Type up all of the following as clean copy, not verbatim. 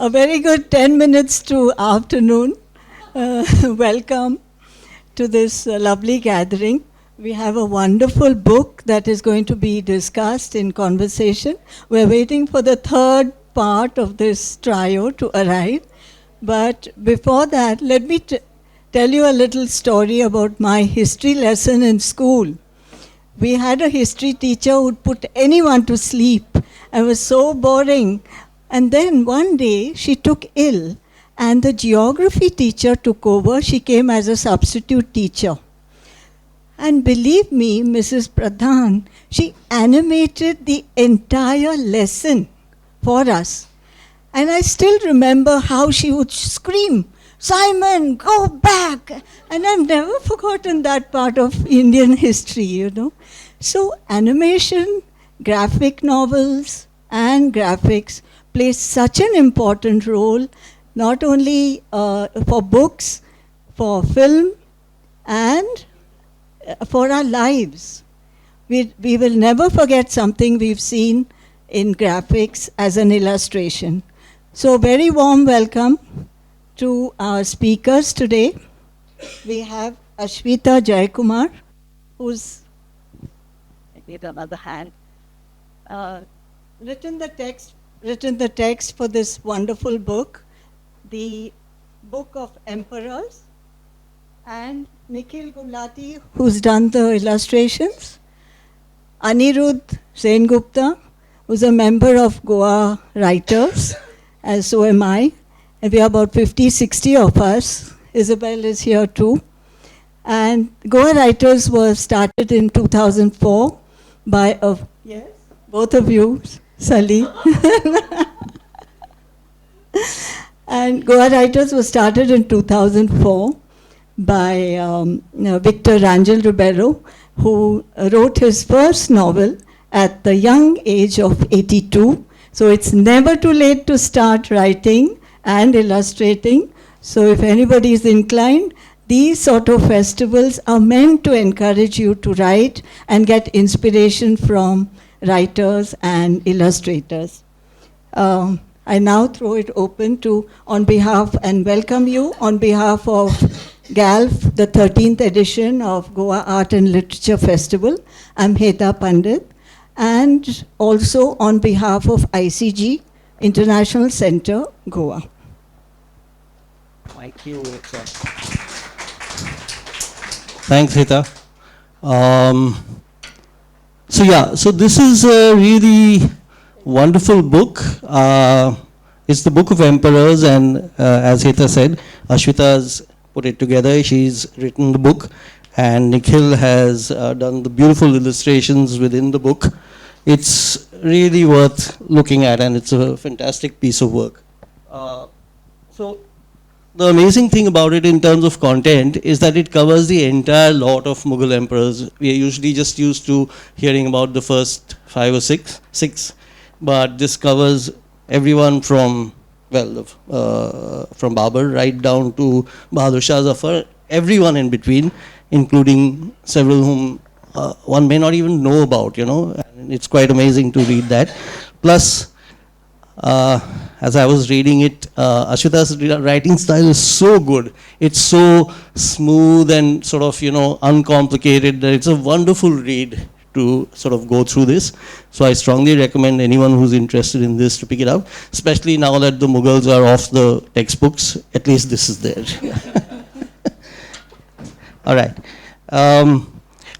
A very good 10 minutes to afternoon. Welcome to this lovely gathering. We have a wonderful book that is going to be discussed in conversation. We're waiting for the third part of this trio to arrive. But before that, let me tell you a little story about my history lesson in school. We had a history teacher who would put anyone to sleep. It was so boring. And then one day she took ill and the geography teacher took over. She came as a substitute teacher. And believe me, Mrs. Pradhan, she animated the entire lesson for us. And I still remember how she would scream, "Simon, go back!" And I've never forgotten that part of Indian history, you know. So animation, graphic novels, and graphics play such an important role, not only for books, for film, and for our lives. We will never forget something we've seen in graphics as an illustration. So very warm welcome to our speakers today. We have Ashwitha Jayakumar, who's, I need another hand, written the text for this wonderful book, the Book of Emperors, and Nikhil Gulati, who's done the illustrations, Aniruddha Sengupta, who's a member of Goa Writers, as so am I. And we are about 50, 60 of us. Isabel is here too. And Goa Writers was started in 2004 by yes, both of you, Sally. And Goa Writers was started in 2004 by Victor Rangel Ribeiro, who wrote his first novel at the young age of 82. So it's never too late to start writing and illustrating. So if anybody is inclined, these sort of festivals are meant to encourage you to write and get inspiration from writers and illustrators. I now throw it open to, on behalf, and welcome you on behalf of GALF, the 13th edition of Goa Art and Literature Festival. I'm Heta Pandit. And also on behalf of ICG, International Center, Goa. Thank you. Thanks, Heta. So this is a really wonderful book. It's the Book of Emperors, and as Heta said, Ashwitha has put it together. She's written the book, and Nikhil has done the beautiful illustrations within the book. It's really worth looking at, and it's a fantastic piece of work. So the amazing thing about it in terms of content is that it covers the entire lot of Mughal emperors. We are usually just used to hearing about the first 5 or 6, but this covers everyone from, from Babur right down to Bahadur Shah Zafar, everyone in between, including several whom one may not even know about, you know. And it's quite amazing to read that. Plus, as I was reading it, Ashwitha's writing style is so good. It's so smooth and sort of, you know, uncomplicated that it's a wonderful read to sort of go through this. So I strongly recommend anyone who's interested in this to pick it up, especially now that the Mughals are off the textbooks. At least this is there. All right.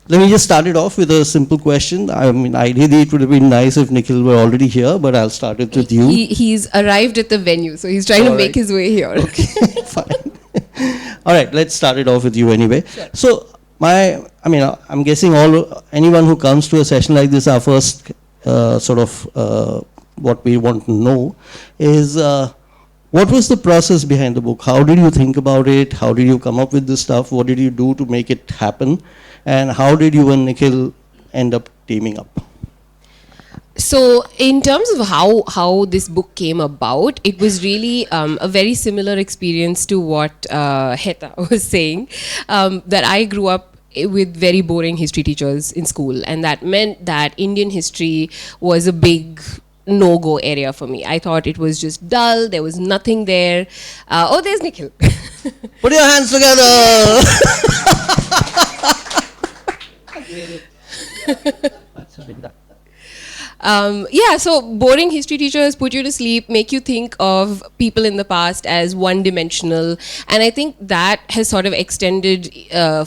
Let me just start it off with a simple question. I mean, ideally it would have been nice if Nikhil were already here, but I'll start it with you. He's arrived at the venue, so he's trying to make his way here. Okay, fine. All right, let's start it off with you anyway. Sure. So, I'm guessing anyone who comes to a session like this, our first what we want to know is what was the process behind the book? How did you think about it? How did you come up with this stuff? What did you do to make it happen? And how did you and Nikhil end up teaming up? So in terms of how this book came about, it was really a very similar experience to what Heta was saying, that I grew up with very boring history teachers in school, and that meant that Indian history was a big no-go area for me. I thought it was just dull. There was nothing there. Oh, there's Nikhil. Put your hands together. Yeah, so boring history teachers put you to sleep, make you think of people in the past as one-dimensional, and I think that has sort of extended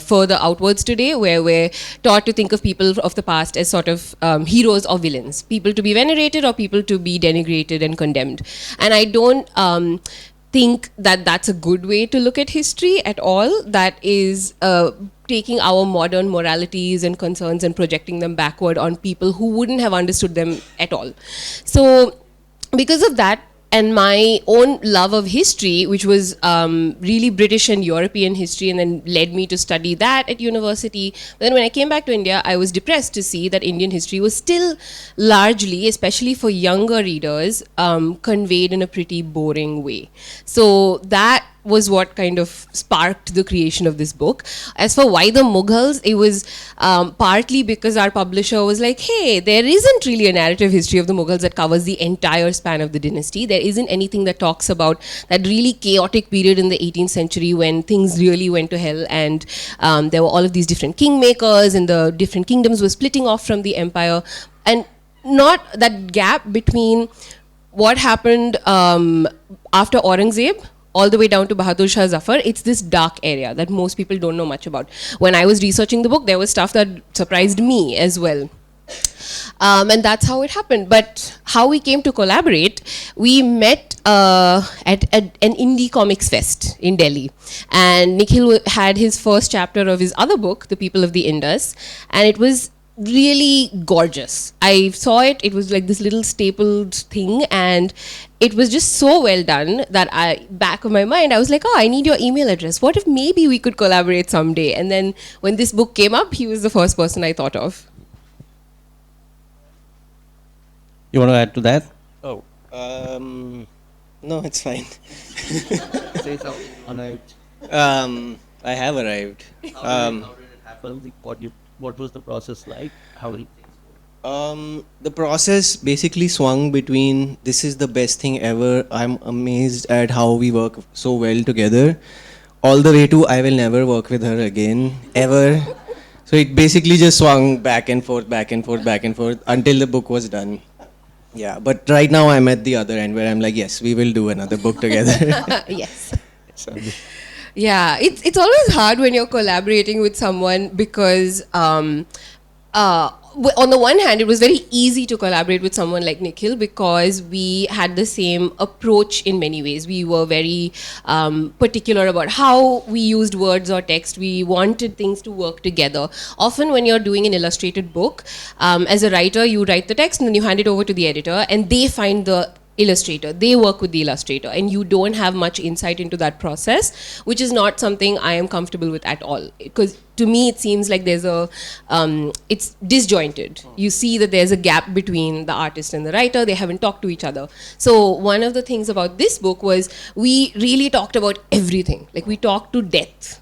further outwards today, where we're taught to think of people of the past as sort of heroes or villains, people to be venerated or people to be denigrated and condemned. And I don't think that that's a good way to look at history at all. That is taking our modern moralities and concerns and projecting them backward on people who wouldn't have understood them at all. So because of that, and my own love of history, which was really British and European history, and then led me to study that at university. Then when I came back to India, I was depressed to see that Indian history was still largely, especially for younger readers, conveyed in a pretty boring way. So that was what kind of sparked the creation of this book. As for why the Mughals, it was partly because our publisher was like, hey, there isn't really a narrative history of the Mughals that covers the entire span of the dynasty. There isn't anything that talks about that really chaotic period in the 18th century when things really went to hell, and there were all of these different kingmakers and the different kingdoms were splitting off from the empire. And not that gap between what happened after Aurangzeb all the way down to Bahadur Shah Zafar, it's this dark area that most people don't know much about. When I was researching the book, there was stuff that surprised me as well. And that's how it happened. But how we came to collaborate, we met at an indie comics fest in Delhi. And Nikhil had his first chapter of his other book, The People of the Indus, and it was really gorgeous. I saw it, it was like this little stapled thing, and it was just so well done that back of my mind, I was like, oh, I need your email address. What if maybe we could collaborate someday? And then when this book came up, he was the first person I thought of. You want to add to that? Oh, no, it's fine. Say something. I have arrived. How did it happen? What was the process like? How did The process basically swung between this is the best thing ever, I'm amazed at how we work so well together, all the way to I will never work with her again, ever. So it basically just swung back and forth, back and forth, back and forth until the book was done. Yeah, but right now I'm at the other end where I'm like, yes, we will do another book together. Yes. So. Yeah, it's always hard when you're collaborating with someone because on the one hand, it was very easy to collaborate with someone like Nikhil because we had the same approach in many ways. We were very particular about how we used words or text. We wanted things to work together. Often when you're doing an illustrated book, as a writer, you write the text and then you hand it over to the editor and they find the illustrator, they work with the illustrator, and you don't have much insight into that process, which is not something I am comfortable with at all, because to me it seems like there's a it's disjointed. You see that there's a gap between the artist and the writer. They haven't talked to each other. So one of the things about this book was we really talked about everything. Like we talked to death,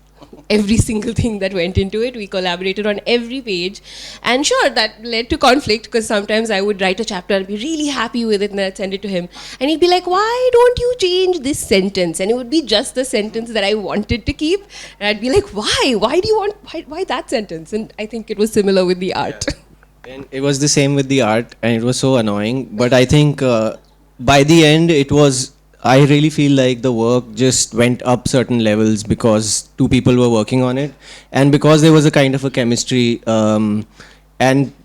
every single thing that went into it. We collaborated on every page, and sure, that led to conflict because sometimes I would write a chapter, I'd be really happy with it, and I'd send it to him, and he'd be like, why don't you change this sentence? And it would be just the sentence that I wanted to keep, and I'd be like, why do you want, why that sentence? And I think it was similar with the art. Yeah. And it was the same with the art, and it was so annoying, but I think by the end I really feel like the work just went up certain levels because two people were working on it, and because there was a kind of a chemistry, and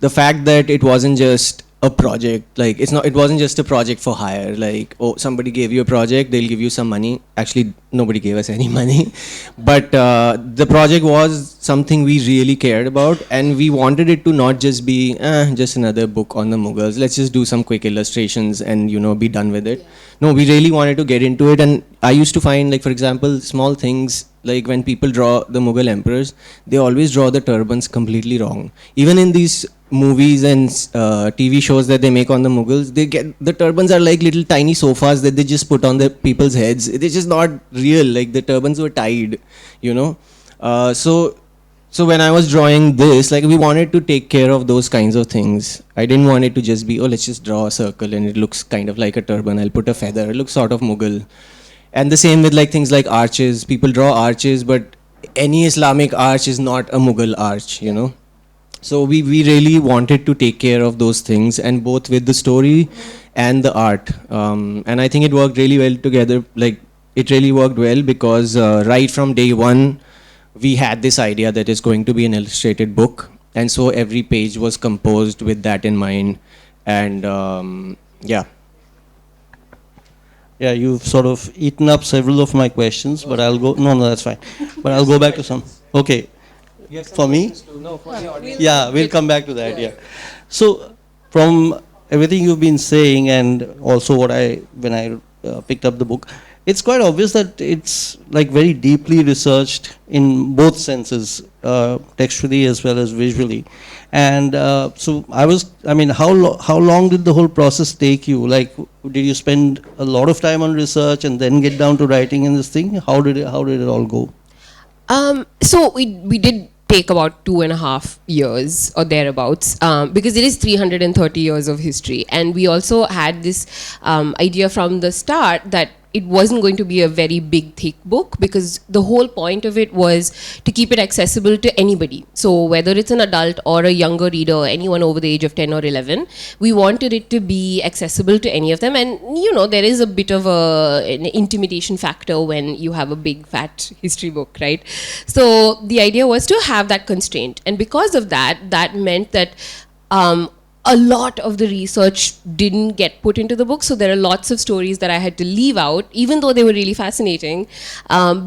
the fact that it wasn't just a project, like it wasn't just a project for hire, like, oh, somebody gave you a project, they'll give you some money. Actually, nobody gave us any money, but the project was something we really cared about, and we wanted it to not just be just another book on the Mughals, let's just do some quick illustrations and be done with it. Yeah. No, we really wanted to get into it, and I used to find, like, for example, small things, like when people draw the Mughal emperors, they always draw the turbans completely wrong. Even in these movies and TV shows that they make on the Mughals, the turbans are like little tiny sofas that they just put on the people's heads. They're just not real. Like the turbans were tied, So So when I was drawing this, like we wanted to take care of those kinds of things. I didn't want it to just be, oh, let's just draw a circle and it looks kind of like a turban. I'll put a feather. It looks sort of Mughal. And the same with like things like arches. People draw arches, but any Islamic arch is not a Mughal arch, you know. So we really wanted to take care of those things, and both with the story and the art. And I think it worked really well together. Like it really worked well because right from day one, we had this idea that it's going to be an illustrated book, and so every page was composed with that in mind. And yeah. Yeah, you've sort of eaten up several of my questions, but I'll go. No, that's fine. But I'll go back to some. Okay. For me? No, for the audience. Yeah, we'll come back to that. Yeah. So, from everything you've been saying, and also when I picked up the book, it's quite obvious that it's like very deeply researched in both senses, textually as well as visually. And so how long did the whole process take you? Like, did you spend a lot of time on research and then get down to writing in this thing? How did it all go? So we did take about 2.5 years or thereabouts, because it is 330 years of history, and we also had this idea from the start that it wasn't going to be a very big, thick book, because the whole point of it was to keep it accessible to anybody. So whether it's an adult or a younger reader, anyone over the age of 10 or 11, we wanted it to be accessible to any of them. And, you know, there is a bit of an intimidation factor when you have a big, fat history book, right? So the idea was to have that constraint. And because of that, that meant that a lot of the research didn't get put into the book, so there are lots of stories that I had to leave out, even though they were really fascinating,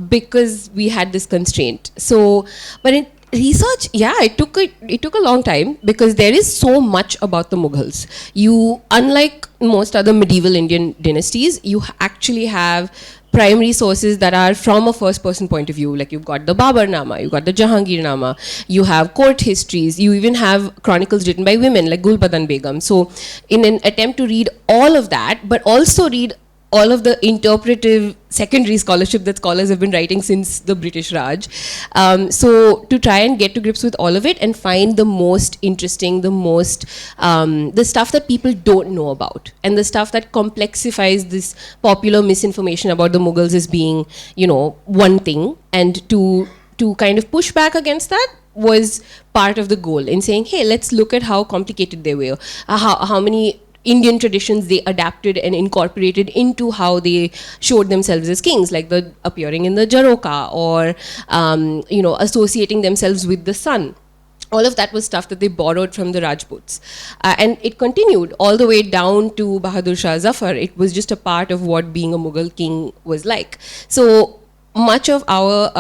because we had this constraint. So, but in research, yeah, it took a long time, because there is so much about the Mughals. You, unlike most other medieval Indian dynasties, you actually have primary sources that are from a first-person point of view. Like you've got the Babar-nama, you've got the Jahangir-nama, you have court histories, you even have chronicles written by women like Gulbadan Begum. So in an attempt to read all of that, but also read all of the interpretive secondary scholarship that scholars have been writing since the British Raj. So to try and get to grips with all of it and find the most interesting, the stuff that people don't know about, and the stuff that complexifies this popular misinformation about the Mughals as being, you know, one thing, and to kind of push back against that was part of the goal in saying, hey, let's look at how complicated they were, how many Indian traditions they adapted and incorporated into how they showed themselves as kings, like the appearing in the Jaroka, or you know, associating themselves with the sun. All of that was stuff that they borrowed from the Rajputs. And it continued all the way down to Bahadur Shah Zafar. It was just a part of what being a Mughal king was like. So much of our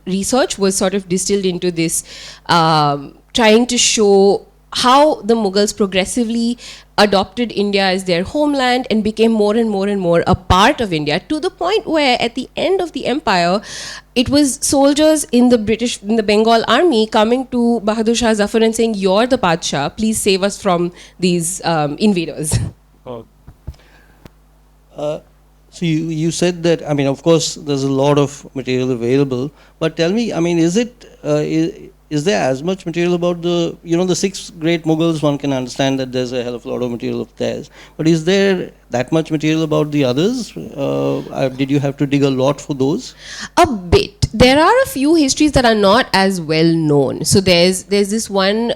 research was sort of distilled into this, trying to show how the Mughals progressively adopted India as their homeland and became more and more and more a part of India, to the point where at the end of the empire, it was soldiers in the Bengal army coming to Bahadur Shah Zafar and saying, you're the Padshah, please save us from these invaders. So you said that, I mean, of course, there's a lot of material available, but tell me, I mean, is there as much material about the, you know, the 6 great Mughals? One can understand that there's a hell of a lot of material of theirs, but is there that much material about the others? Did you have to dig a lot for those? A bit. There are a few histories that are not as well known. So there's this one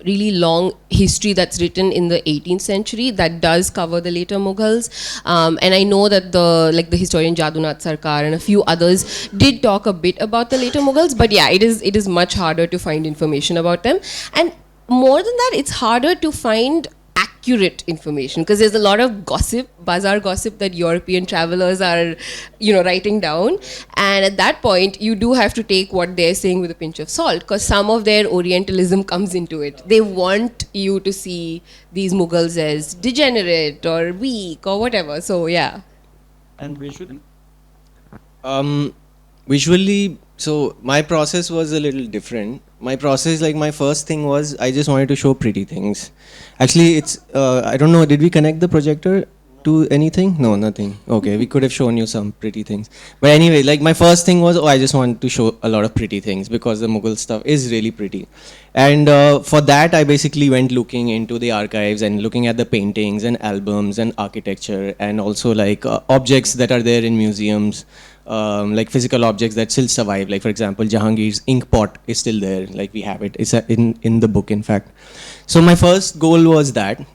really long history that's written in the 18th century that does cover the later Mughals, and I know that the historian Jadunath Sarkar and a few others did talk a bit about the later Mughals, but yeah, it is much harder to find information about them, and more than that, it's harder to find accurate information, because there's a lot of gossip, bazaar gossip, that European travelers are, you know, writing down, and at that point you do have to take what they're saying with a pinch of salt, because some of their Orientalism comes into it. They want you to see these Mughals as degenerate or weak or whatever. So yeah. And visually? Visually, so my process was a little different. My process, like my first thing was, I just wanted to show pretty things. Actually, it's, I don't know, did we connect the projector to anything? No, nothing. Okay, we could have shown you some pretty things. But anyway, like my first thing was, I just want to show a lot of pretty things because the Mughal stuff is really pretty. And for that, I basically went looking into the archives and looking at the paintings and albums and architecture and also like objects that are there in museums. Like physical objects that still survive. Like for example, Jahangir's ink pot is still there. Like we have it. It's in the book, in fact. So my first goal was that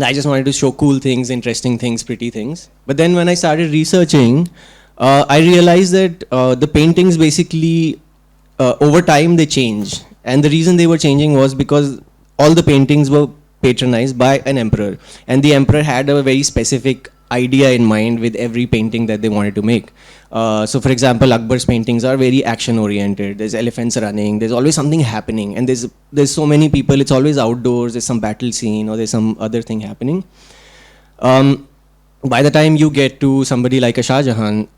I just wanted to show cool things, interesting things, pretty things. But then when I started researching, I realized that the paintings basically over time they change, and the reason they were changing was because all the paintings were patronized by an emperor, and the emperor had a very specific idea in mind with every painting that they wanted to make. So for example, Akbar's paintings are very action oriented. There's elephants running, there's always something happening, and there's so many people, it's always outdoors, there's some battle scene or there's some other thing happening. By the time you get to somebody like a Shah Jahan,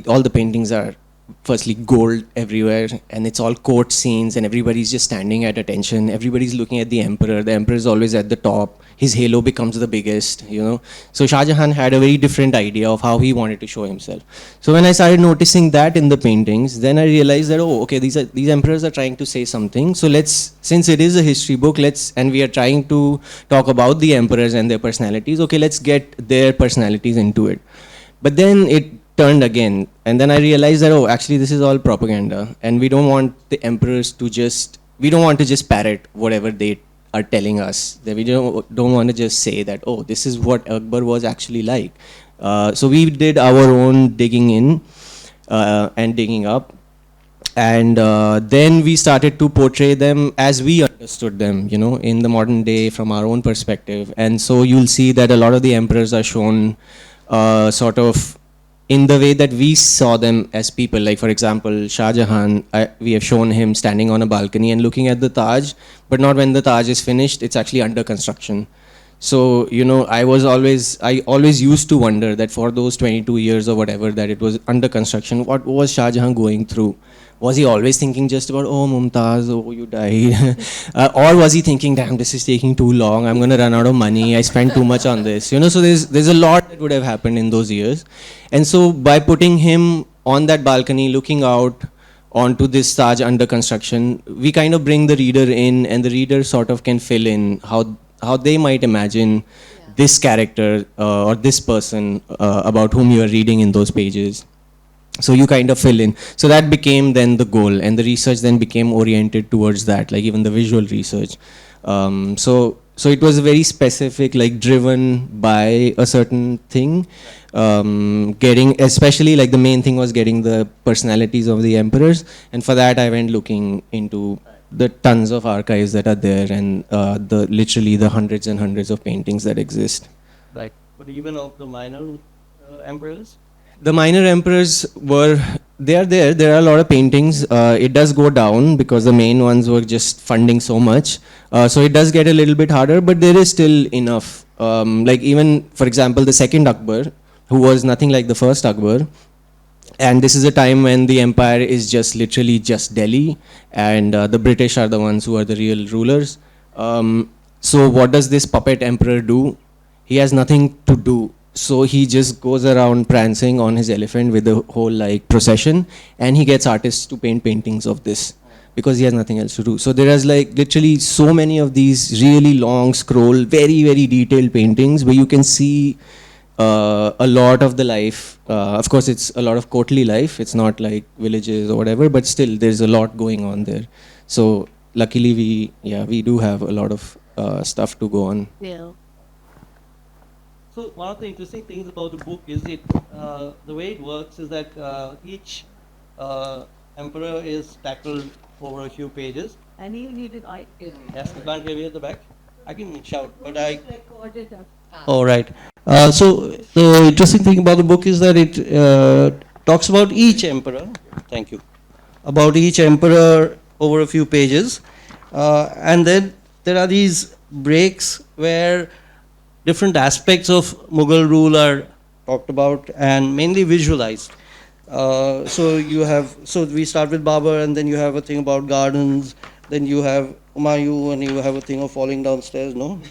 all the paintings are firstly gold everywhere, and it's all court scenes, and everybody's just standing at attention. Everybody's looking at the emperor. The emperor is always at the top. His halo becomes the biggest, you know. So Shah Jahan had a very different idea of how he wanted to show himself. So when I started noticing that in the paintings, then I realized that, oh, okay, these emperors are trying to say something. So since it is a history book, and we are trying to talk about the emperors and their personalities, okay, let's get their personalities into it. But then it turned again, and then I realized that, oh, actually this is all propaganda, and we don't want the emperors to just parrot whatever they are telling us. That we don't want to just say that, oh, this is what Akbar was actually like. So we did our own digging in and digging up, and then we started to portray them as we understood them, you know, in the modern day from our own perspective. And so you'll see that a lot of the emperors are shown sort of in the way that we saw them as people. Like for example, Shah Jahan, we have shown him standing on a balcony and looking at the Taj, but not when the Taj is finished, it's actually under construction. So, you know, I always used to wonder that for those 22 years or whatever that it was under construction, what was Shah Jahan going through? Was he always thinking just about, oh, Mumtaz, oh, you died? Or was he thinking, damn, this is taking too long, I'm going to run out of money, I spent too much on this. You know, so there's a lot that would have happened in those years. And so by putting him on that balcony, looking out onto this Taj under construction, we kind of bring the reader in, and the reader sort of can fill in how they might imagine this character or this person about whom you are reading in those pages. So you kind of fill in. So that became then the goal, and the research then became oriented towards that, like even the visual research. So it was very specific, like driven by a certain thing. Especially like the main thing was getting the personalities of the emperors, and for that I went looking into the tons of archives that are there, and literally the hundreds and hundreds of paintings that exist. Right. But even of the minor emperors? The minor emperors they are there. There are a lot of paintings. It does go down because the main ones were just funding so much. So it does get a little bit harder, but there is still enough. Like even, for example, the second Akbar, who was nothing like the first Akbar. And this is a time when the empire is just literally just Delhi, and the British are the ones who are the real rulers. So what does this puppet emperor do? He has nothing to do. So he just goes around prancing on his elephant with the whole like procession, and he gets artists to paint paintings of this because he has nothing else to do. So there is like literally so many of these really long scroll, very, very detailed paintings where you can see a lot of the life. Of course, it's a lot of courtly life. It's not like villages or whatever, but still there's a lot going on there. So luckily we do have a lot of stuff to go on. Yeah. So one of the interesting things about the book is the way it works is that each emperor is tackled over a few pages. And you needed Yes, you can't hear me at the back. I can shout, but I... recorded up. All right. So the interesting thing about the book is that it talks about each emperor. Thank you. About each emperor over a few pages, and then there are these breaks where different aspects of Mughal rule are talked about and mainly visualized. So we start with Babur, and then you have a thing about gardens. Then you have Humayun, and you have a thing of falling downstairs. No.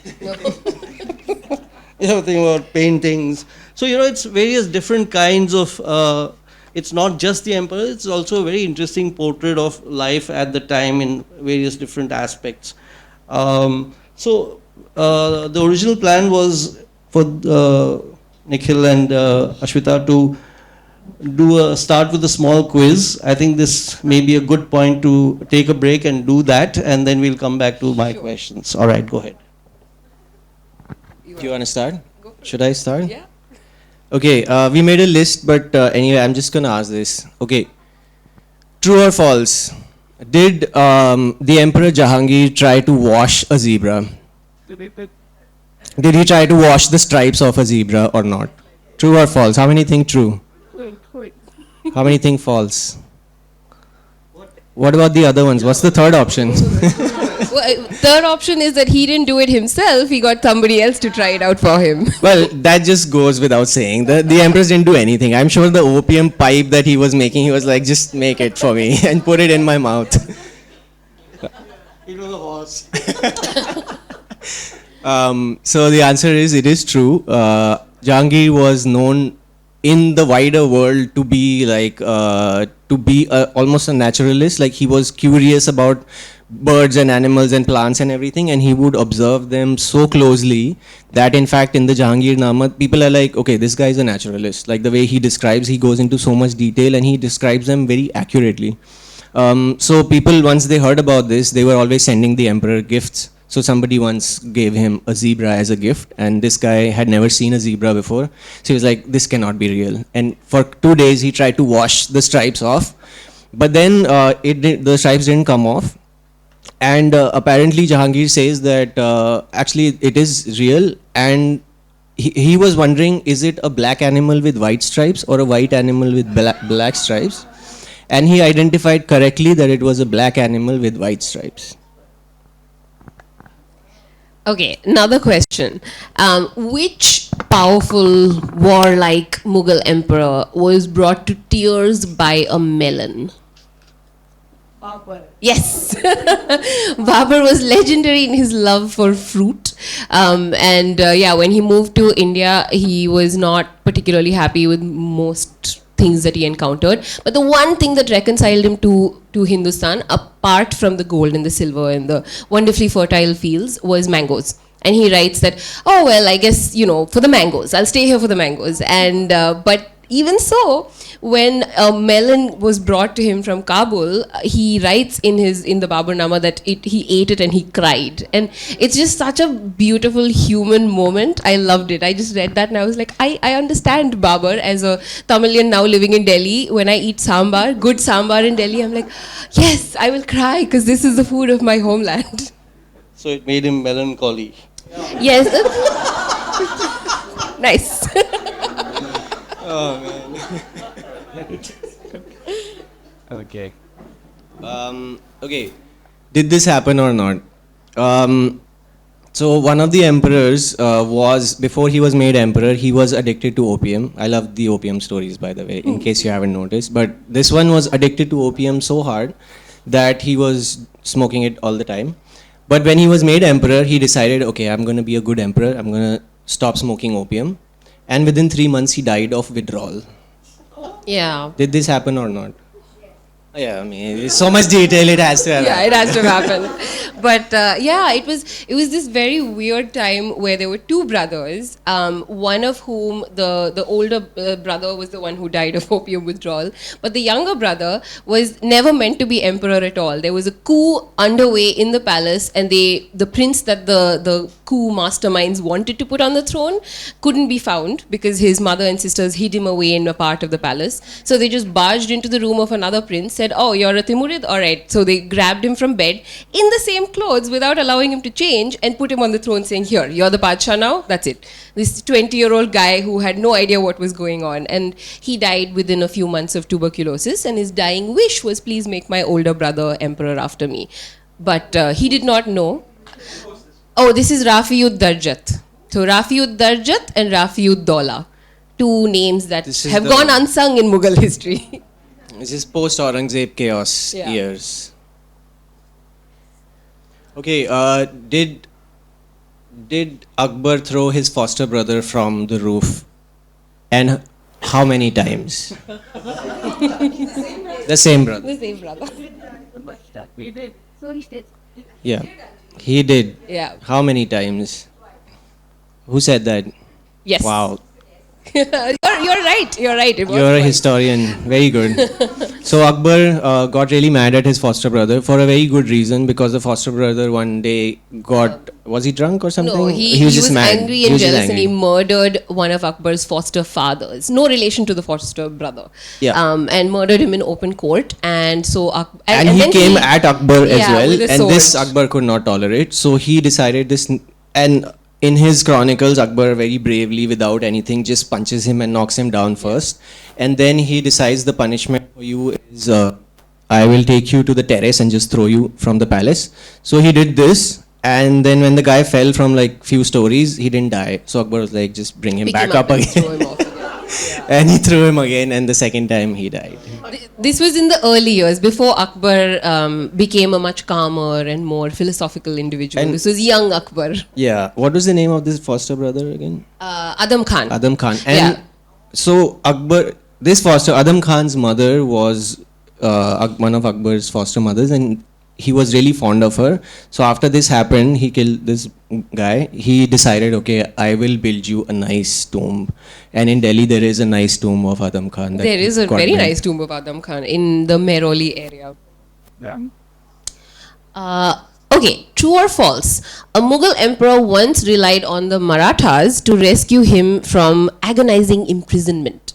Think about paintings. So, it's various different kinds of, it's not just the emperor, it's also a very interesting portrait of life at the time in various different aspects. The original plan was for Nikhil and Ashwitha to start with a small quiz. I think this may be a good point to take a break and do that, and then we'll come back to my questions. All right, go ahead. Do you want to start? Should I start? Yeah. Okay, we made a list, but anyway, I'm just going to ask this. Okay, true or false? Did the Emperor Jahangir try to wash a zebra? Did he try to wash the stripes of a zebra or not? True or false? How many think true? How many think false? What about the other ones? What's the third option? Well, third option is that he didn't do it himself. He got somebody else to try it out for him. Well, that just goes without saying. The Empress didn't do anything. I'm sure the opium pipe that he was making, he was like, just make it for me and put it in my mouth. It was a horse. So the answer is, it is true. Jahangir was known in the wider world to be like almost a naturalist. Like, he was curious about birds and animals and plants and everything, and he would observe them so closely that in fact in the Jahangir Nama, people are like, okay, this guy is a naturalist. Like, the way he describes, he goes into so much detail and he describes them very accurately. So people, once they heard about this, they were always sending the emperor gifts. So somebody once gave him a zebra as a gift, and this guy had never seen a zebra before. So he was like, this cannot be real. And for 2 days he tried to wash the stripes off, but then the stripes didn't come off. And apparently Jahangir says that actually it is real, and he was wondering, is it a black animal with white stripes or a white animal with black stripes? And he identified correctly that it was a black animal with white stripes. Okay, another question. Which powerful, warlike Mughal emperor was brought to tears by a melon? Babur. Yes. Babur was legendary in his love for fruit. When he moved to India, he was not particularly happy with most things that he encountered. But the one thing that reconciled him to Hindustan, apart from the gold and the silver and the wonderfully fertile fields, was mangoes. And he writes that, oh, well, I guess, for the mangoes. I'll stay here for the mangoes. And but even so, when a melon was brought to him from Kabul, he writes in the Baburnama that he ate it and he cried. And it's just such a beautiful human moment. I loved it. I just read that and I was like, I understand Babur as a Tamilian now living in Delhi. When I eat sambar, good sambar in Delhi, I'm like, yes, I will cry because this is the food of my homeland. So it made him melancholy. Yes. Nice. Oh, man. Okay. Okay. Did this happen or not? So one of the emperors before he was made emperor, he was addicted to opium. I love the opium stories, by the way, in case you haven't noticed. But this one was addicted to opium so hard that he was smoking it all the time. But when he was made emperor, he decided, okay, I'm going to be a good emperor. I'm going to stop smoking opium. And within 3 months, he died of withdrawal. Yeah. Did this happen or not? Yeah, I mean, so much detail, it has to happen. Yeah, it has to happen. But it was this very weird time where there were two brothers, one of whom the older brother was the one who died of opium withdrawal, but the younger brother was never meant to be emperor at all. There was a coup underway in the palace, and the prince that the coup masterminds wanted to put on the throne couldn't be found because his mother and sisters hid him away in a part of the palace. So they just barged into the room of another prince, said, oh, you're a Timurid? All right. So they grabbed him from bed in the same clothes without allowing him to change and put him on the throne saying, here, you're the Padshah now. That's it. This 20-year-old guy who had no idea what was going on. And he died within a few months of tuberculosis. And his dying wish was, please make my older brother emperor after me. But he did not know. Oh, this is Rafiud Darjat. So Rafiud Darjat and Rafiud Dola. Two names that have gone unsung in Mughal history. This is post-Aurangzeb chaos years. Okay, did Did Akbar throw his foster brother from the roof? And how many times? The same brother. The same brother. Yeah. He did. Yeah. How many times? Who said that? Yes. Wow. you're right. You're right. It was You're a twice. historian. Very good. So Akbar got really mad at his foster brother for a very good reason, because the foster brother one day was he drunk or something? No, he was was just mad. angry He and was just jealous, and he angry. murdered one of Akbar's foster fathers. No relation to the foster brother. Yeah. And murdered him in open court. And so, And he then came at Akbar as Yeah, well, with a and this sword. Akbar could not tolerate. So he decided this, and in his chronicles, Akbar very bravely, without anything, just punches him and knocks him down first, and then he decides the punishment for you is, I will take you to the terrace and just throw you from the palace. So he did this, and then when the guy fell from like few stories, he didn't die. So Akbar was like, just bring him pick back him up and again. throw him off again. And he threw him again, and the second time he died. This was in the early years before Akbar became a much calmer and more philosophical individual. And- This was young Akbar, Yeah. What was the name of this foster brother again? Adam Khan. Adam Khan. And Yeah. so Akbar, this foster, Adam Khan's mother was one of Akbar's foster mothers, and he was really fond of her. So after this happened, he killed this guy. He decided, okay, I will build you a nice tomb. And in Delhi, there is a nice tomb of Adam Khan. that There is a got very built. nice tomb of Adam Khan in the Mehrauli area. Okay, true or false? A Mughal emperor once relied on the Marathas to rescue him from agonizing imprisonment.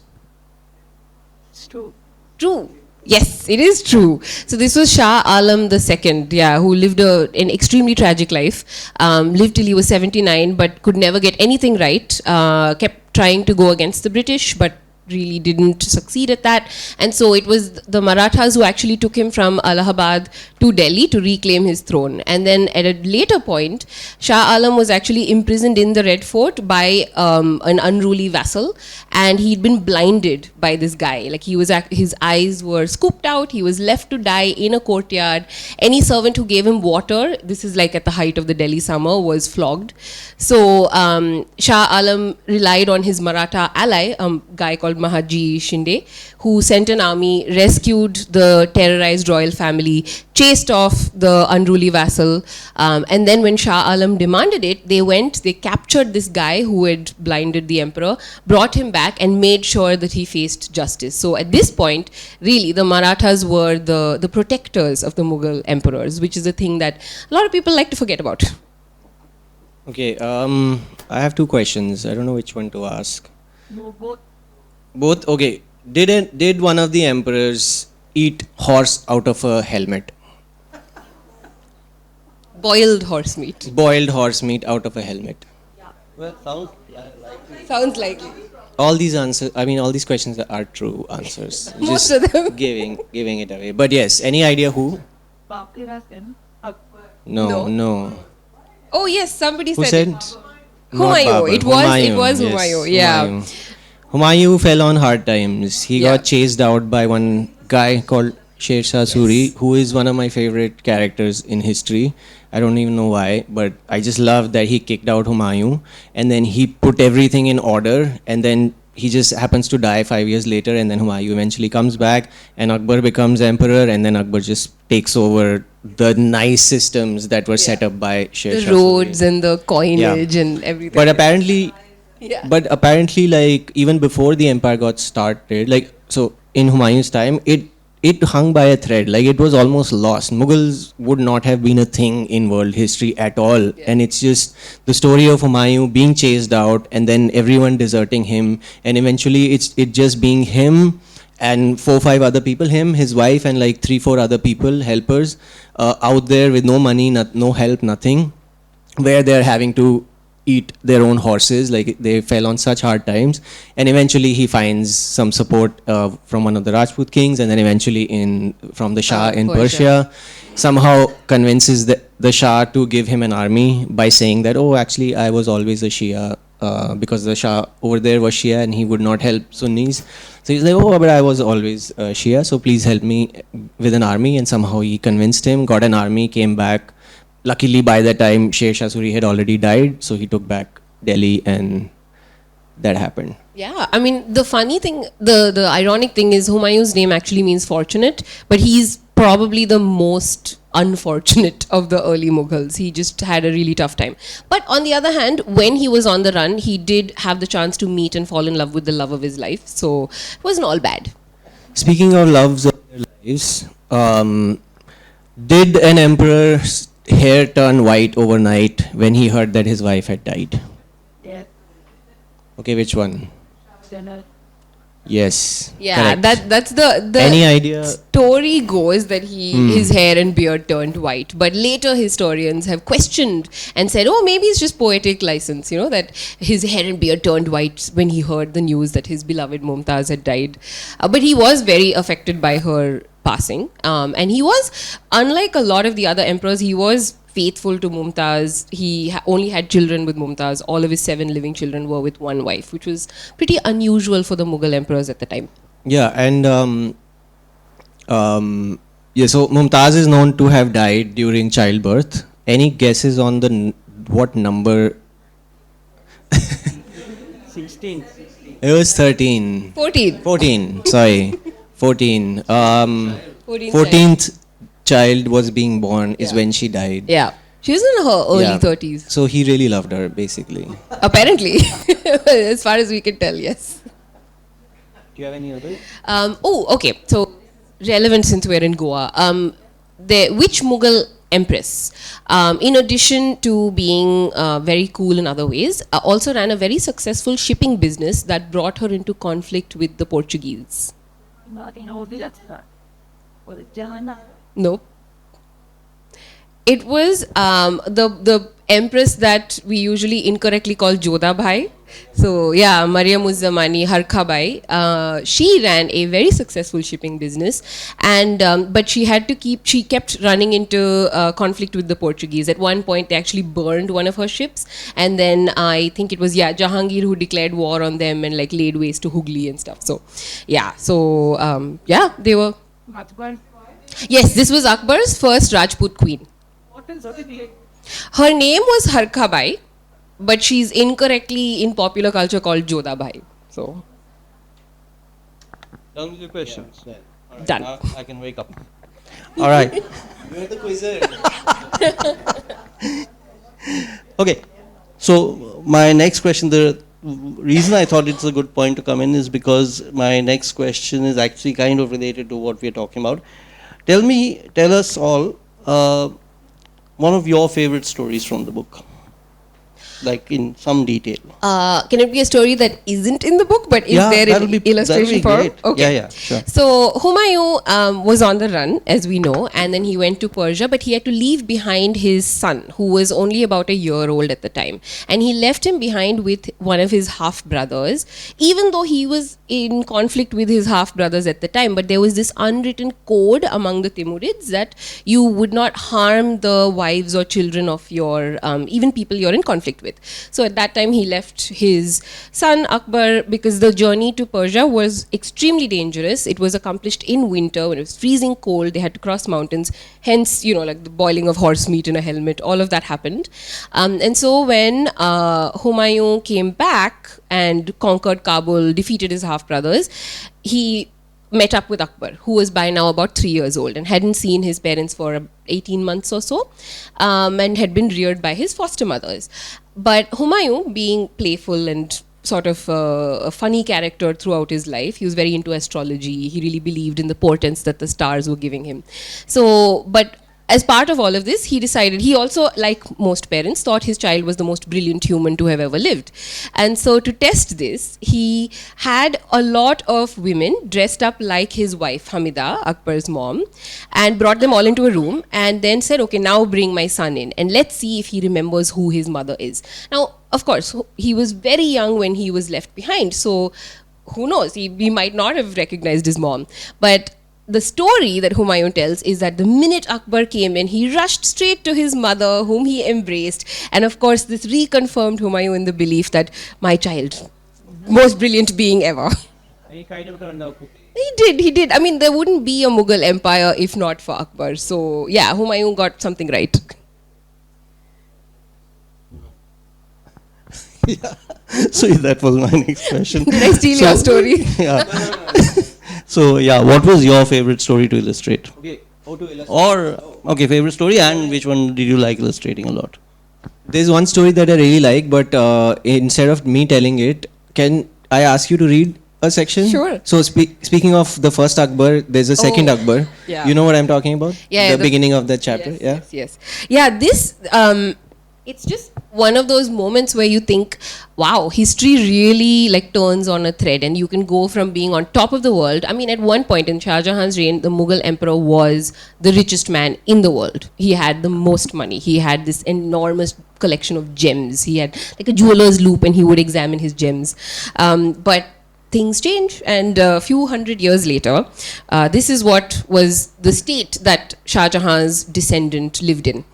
It's true. True. Yes, it is true. So this was Shah Alam II, yeah, who lived an extremely tragic life. Lived till he was 79, but could never get anything right. Kept trying to go against the British, but really didn't succeed at that. And so it was the Marathas who actually took him from Allahabad to Delhi to reclaim his throne. And then at a later point, Shah Alam was actually imprisoned in the Red Fort by an unruly vassal, and he'd been blinded by this guy. Like his eyes were scooped out, he was left to die in a courtyard. Any servant who gave him water, this is like at the height of the Delhi summer, was flogged. So Shah Alam relied on his Maratha ally, a guy called Mahaji Shinde, who sent an army, rescued the terrorized royal family, chased off the unruly vassal, and then when Shah Alam demanded it, they captured this guy who had blinded the emperor, brought him back and made sure that he faced justice. So at this point, really, the Marathas were the protectors of the Mughal emperors, which is a thing that a lot of people like to forget about. Okay, I have two questions. I don't know which one to ask. Both? Okay. Did one of the emperors eat horse out of a helmet? Boiled horse meat. Boiled horse meat out of a helmet? Well, sounds Sounds likely. All these questions are true answers. Most Just of them. giving it away. But yes, any idea who? No. Oh yes, somebody Who said said? it. Not Humayun. Babur. It was Yes, Humayun. Yeah. Humayun fell on hard times. He Yeah. got chased out by one guy called Sher Shah Suri, who is one of my favorite characters in history. I don't even know why, but I just love that he kicked out Humayun, and then he put everything in order, and then he just happens to die 5 years later, and then Humayun eventually comes back, and Akbar becomes emperor, and then Akbar just takes over the nice systems that were set up by Sher The Shah roads Suri. and the coinage and everything. But apparently, Yeah. like even before the empire got started, like so in Humayun's time, it hung by a thread. Like it was almost lost. Mughals would not have been a thing in world history at all. And it's just the story of Humayun being chased out, and then everyone deserting him, and eventually it just being him and 4-5 other people, him, his wife, and like 3-4 other people, helpers, out there with no money, no help, nothing, where they're having to eat their own horses. Like they fell on such hard times, and eventually he finds some support from one of the Rajput kings, and then eventually from the Shah in Persia, somehow convinces the Shah to give him an army by saying that, oh, actually I was always a Shia, because the Shah over there was Shia and he would not help Sunnis. So he's like, oh, but I was always Shia, so please help me with an army. And somehow he convinced him, got an army, came back, luckily by that time Sher Shah Suri had already died, so he took back Delhi and that happened. Yeah, I mean, the funny thing, the ironic thing is Humayun's name actually means fortunate, but he's probably the most unfortunate of the early Mughals. He just had a really tough time. But on the other hand, when he was on the run, he did have the chance to meet and fall in love with the love of his life. So it wasn't all bad. Speaking of loves of their lives, did an emperor's hair turn white overnight when he heard that his wife had died? Yeah. Okay, which one? Yes. Yeah, correct. that's the Any idea? Story goes that his hair and beard turned white, but later historians have questioned and said, oh, maybe it's just poetic license, you know, that his hair and beard turned white when he heard the news that his beloved Mumtaz had died. But he was very affected by her passing, and he was, unlike a lot of the other emperors, he was faithful to Mumtaz. He only had children with Mumtaz. All of his 7 living children were with one wife, which was pretty unusual for the Mughal emperors at the time. Yeah, and so Mumtaz is known to have died during childbirth. Any guesses on the what number? 16. It was 13. 14. 14. Sorry, 14. 14th child was being born is when she died. Yeah. She was in her early Yeah. 30s. So he really loved her, basically. Apparently. As far as we can tell, yes. Do you have any other? Okay. So, relevant since we're in Goa. Which Mughal empress, in addition to being very cool in other ways, also ran a very successful shipping business that brought her into conflict with the Portuguese? Nope. It was the empress that we usually incorrectly call Jodha Bhai. So yeah, Mariam Uzzamani Harka she ran a very successful shipping business, and but she kept running into conflict with the Portuguese. At one point, they actually burned one of her ships, and then I think it was Jahangir who declared war on them and like laid waste to Hooghly and stuff. So they were. Yes, this was Akbar's first Rajput queen. Her name was Harka Bai, but she's incorrectly in popular culture called Jodha Bai. So Done with your questions? Yeah. All right. Done. Now I can wake up. All right. You're the quizzer. Okay. So my next question, the reason I thought it's a good point to come in is because my next question is actually kind of related to what we're talking about. Tell us all one of your favorite stories from the book, like in some detail. can it be a story that isn't in the book but is there in illustration form? Great. Okay. Yeah, sure. So Humayun was on the run, as we know, and then he went to Persia, but he had to leave behind his son, who was only about a year old at the time. And he left him behind with one of his half-brothers, even though he was in conflict with his half-brothers at the time. But there was this unwritten code among the Timurids that you would not harm the wives or children of your, even people you're in conflict with. So at that time, he left his son Akbar because the journey to Persia was extremely dangerous. It was accomplished in winter when it was freezing cold. They had to cross mountains. Hence, like the boiling of horse meat in a helmet. All of that happened. And so when Humayun came back and conquered Kabul, defeated his half-brothers, he met up with Akbar, who was by now about 3 years old and hadn't seen his parents for 18 months or so, and had been reared by his foster mothers. But Humayun, being playful and sort of a funny character throughout his life, he was very into astrology. He really believed in the portents that the stars were giving him. So, but as part of all of this, he decided, he also, like most parents, thought his child was the most brilliant human to have ever lived. And so to test this, he had a lot of women dressed up like his wife, Hamida, Akbar's mom, and brought them all into a room and then said, okay, now bring my son in and let's see if he remembers who his mother is. Now, of course, he was very young when he was left behind. So who knows, he might not have recognized his mom. But the story that Humayun tells is that the minute Akbar came in, he rushed straight to his mother, whom he embraced. And of course, this reconfirmed Humayun in the belief that my child, most brilliant being ever. He kind of turned out. He did. I mean, there wouldn't be a Mughal empire if not for Akbar. So, yeah, Humayun got something right. Yeah. So that was my next question. Did I steal your story? Yeah. So yeah, what was your favorite story to illustrate? Okay. Or okay, favorite story, and which one did you like illustrating a lot? There's one story that I really like, but instead of me telling it, can I ask you to read a section? Sure. So speaking of the first Akbar, there's a second Akbar. Yeah. You know what I'm talking about? Yeah, The beginning of that chapter. Yes. Yeah, this it's just one of those moments where you think, wow, history really like turns on a thread, and you can go from being on top of the world. I mean, at one point in Shah Jahan's reign, the Mughal emperor was the richest man in the world. He had the most money. He had this enormous collection of gems. He had like a jeweler's loop, and he would examine his gems. But things change, and a few hundred years later, this is what was the state that Shah Jahan's descendant lived in.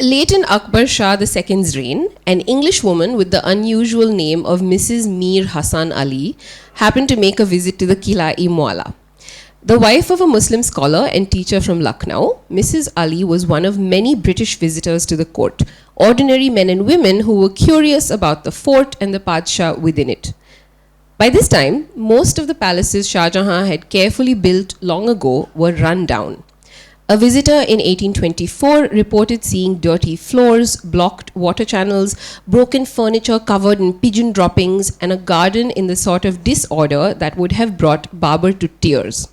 Late in Akbar Shah II's reign, an English woman with the unusual name of Mrs. Mir Hassan Ali happened to make a visit to the Qila-e-Mualla. The wife of a Muslim scholar and teacher from Lucknow, Mrs. Ali was one of many British visitors to the court, ordinary men and women who were curious about the fort and the Padshah within it. By this time, most of the palaces Shah Jahan had carefully built long ago were run down. A visitor in 1824 reported seeing dirty floors, blocked water channels, broken furniture covered in pigeon droppings, and a garden in the sort of disorder that would have brought Babur to tears.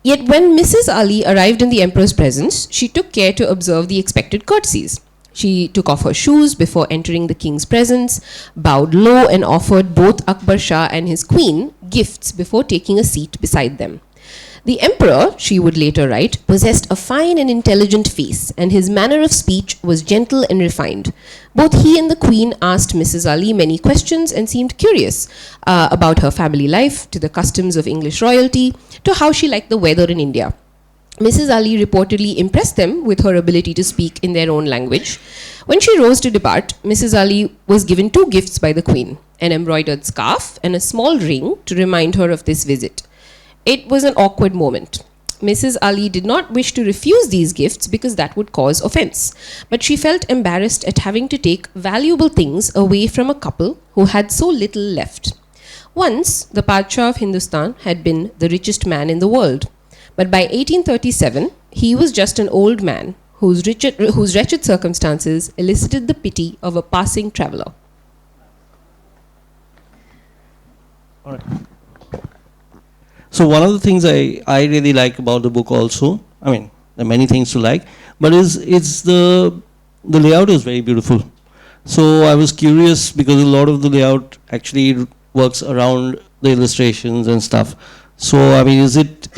Yet when Mrs. Ali arrived in the emperor's presence, she took care to observe the expected courtesies. She took off her shoes before entering the king's presence, bowed low, and offered both Akbar Shah and his queen gifts before taking a seat beside them. The emperor, she would later write, possessed a fine and intelligent face, and his manner of speech was gentle and refined. Both he and the queen asked Mrs. Ali many questions and seemed curious about her family life, to the customs of English royalty, to how she liked the weather in India. Mrs. Ali reportedly impressed them with her ability to speak in their own language. When she rose to depart, Mrs. Ali was given 2 gifts by the queen, an embroidered scarf and a small ring to remind her of this visit. It was an awkward moment. Mrs. Ali did not wish to refuse these gifts because that would cause offense, but she felt embarrassed at having to take valuable things away from a couple who had so little left. Once, the Padshah of Hindustan had been the richest man in the world, but by 1837, he was just an old man whose wretched circumstances elicited the pity of a passing traveler. All right. So one of the things I really like about the book also, I mean, there are many things to like, but it's the layout is very beautiful. So I was curious because a lot of the layout actually works around the illustrations and stuff. So I mean, is it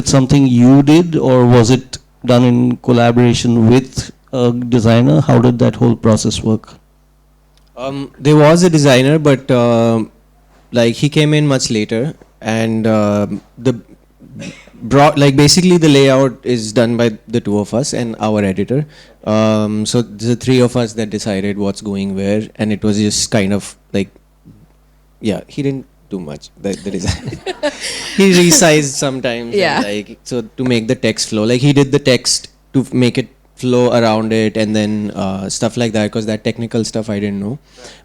something you did, or was it done in collaboration with a designer? How did that whole process work? There was a designer, but like he came in much later, and basically the layout is done by the 2 of us and our editor. So the 3 of us that decided what's going where, and it was just kind of like, yeah, he didn't do much, the design. He resized sometimes, Yeah. and like, so to make the text flow, like he did the text to make it flow around it, and then stuff like that, because that technical stuff I didn't know.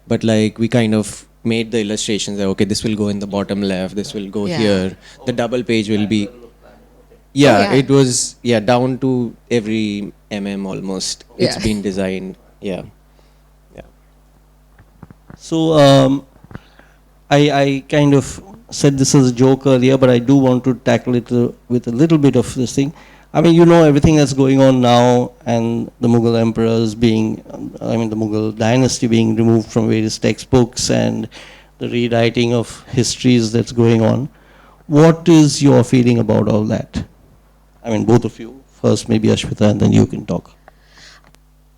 But like we kind of made the illustrations that, okay, this will go in the bottom left, this will go here, the double page will be, it was, down to every almost. It's been designed, So I kind of said this as a joke earlier, but I do want to tackle it with a little bit of this thing. I mean, you know, everything that's going on now, and the Mughal emperors being, the Mughal dynasty being removed from various textbooks, and the rewriting of histories that's going on. What is your feeling about all that? I mean, both of you. First, maybe Ashwitha, and then you can talk.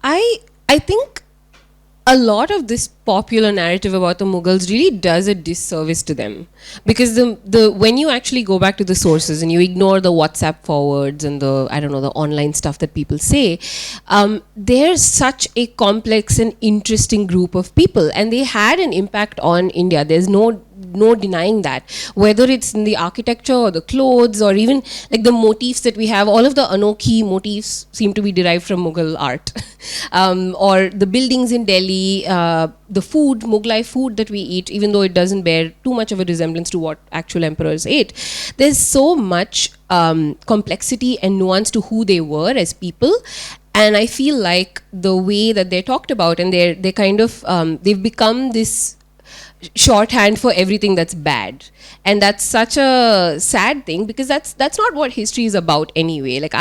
I think a lot of this popular narrative about the Mughals really does a disservice to them, because the when you actually go back to the sources and you ignore the WhatsApp forwards and the the online stuff that people say, they're such a complex and interesting group of people, and they had an impact on India. There's no denying that, whether it's in the architecture or the clothes or even like the motifs that we have. All of the Anokhi motifs seem to be derived from Mughal art. Or the buildings in Delhi, the food, Mughlai food that we eat, even though it doesn't bear too much of a resemblance to what actual emperors ate, there's so much complexity and nuance to who they were as people. And I feel like the way that they're talked about, and they're kind of they've become this shorthand for everything that's bad, and that's such a sad thing, because that's not what history is about anyway. Like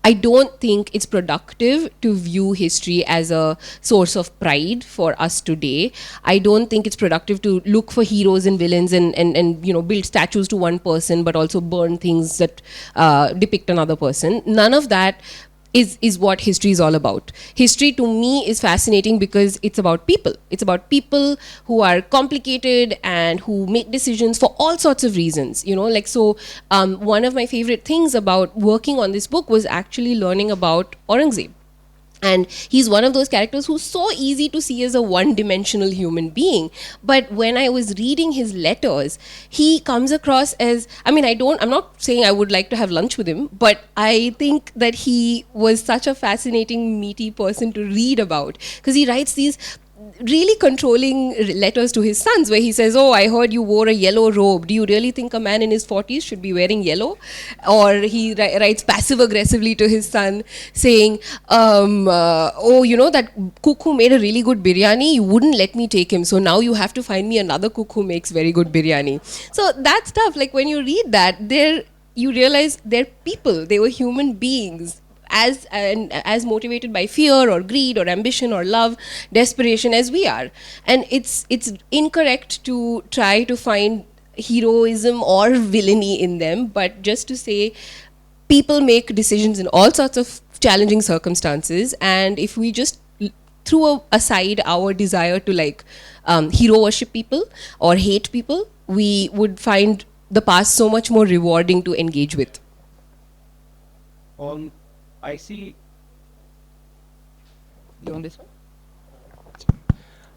I don't think it's productive to view history as a source of pride for us today. I don't think it's productive to look for heroes and villains and build statues to one person but also burn things that depict another person. None of that is what history is all about. History to me is fascinating because it's about people. It's about people who are complicated and who make decisions for all sorts of reasons. One of my favorite things about working on this book was actually learning about Aurangzeb. And he's one of those characters who's so easy to see as a one-dimensional human being. But when I was reading his letters, he comes across as, I'm not saying I would like to have lunch with him, but I think that he was such a fascinating, meaty person to read about, because he writes these really controlling letters to his sons where he says, "Oh, I heard you wore a yellow robe. Do you really think a man in his 40s should be wearing yellow?" Or he writes passive aggressively to his son saying, that cook who made a really good biryani, you wouldn't let me take him, so now you have to find me another cook who makes very good biryani. So that stuff, like when you read that, you realize they're people. They were human beings, as motivated by fear or greed or ambition or love, desperation as we are. And it's incorrect to try to find heroism or villainy in them, but just to say people make decisions in all sorts of challenging circumstances, and if we just threw aside our desire to hero worship people or hate people, we would find the past so much more rewarding to engage with. I see. You on this one?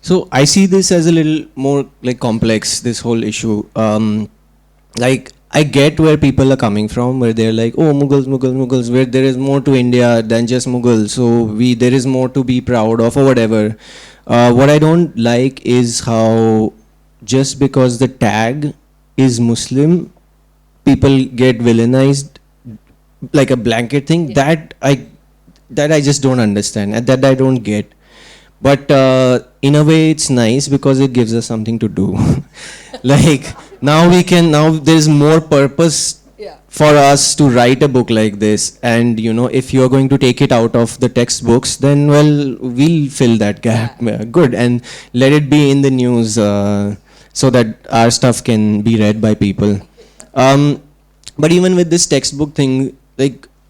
So I see this as a little more complex, this whole issue. I get where people are coming from, where they're like, oh, Mughals, where there is more to India than just Mughals, so there is more to be proud of or whatever. What I don't like is how just because the tag is Muslim, people get villainized like a blanket thing. Yeah. That I just don't understand, and that I don't get. But in a way it's nice because it gives us something to do. now there's more purpose for us to write a book like this, and if you're going to take it out of the textbooks, then we'll fill that gap. Good, and let it be in the news so that our stuff can be read by people. But even with this textbook thing,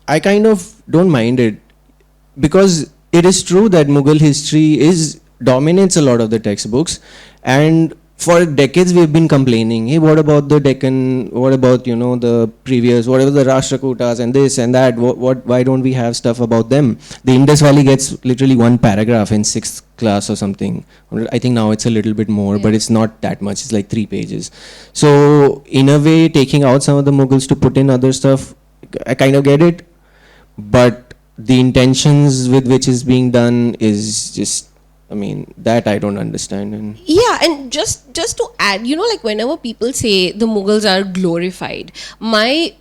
I kind of don't mind it, because it is true that Mughal history dominates a lot of the textbooks, and for decades we've been complaining, hey, what about the Deccan, what about the previous, whatever the Rashtrakutas and this and that, why don't we have stuff about them? The Indus Valley gets literally one paragraph in 6th class or something. I think now it's a little bit more, but it's not that much, it's like 3 pages. So in a way, taking out some of the Mughals to put in other stuff, I kind of get it, but the intentions with which is being done is just, that I don't understand. And just to add, whenever people say the Mughals are glorified, my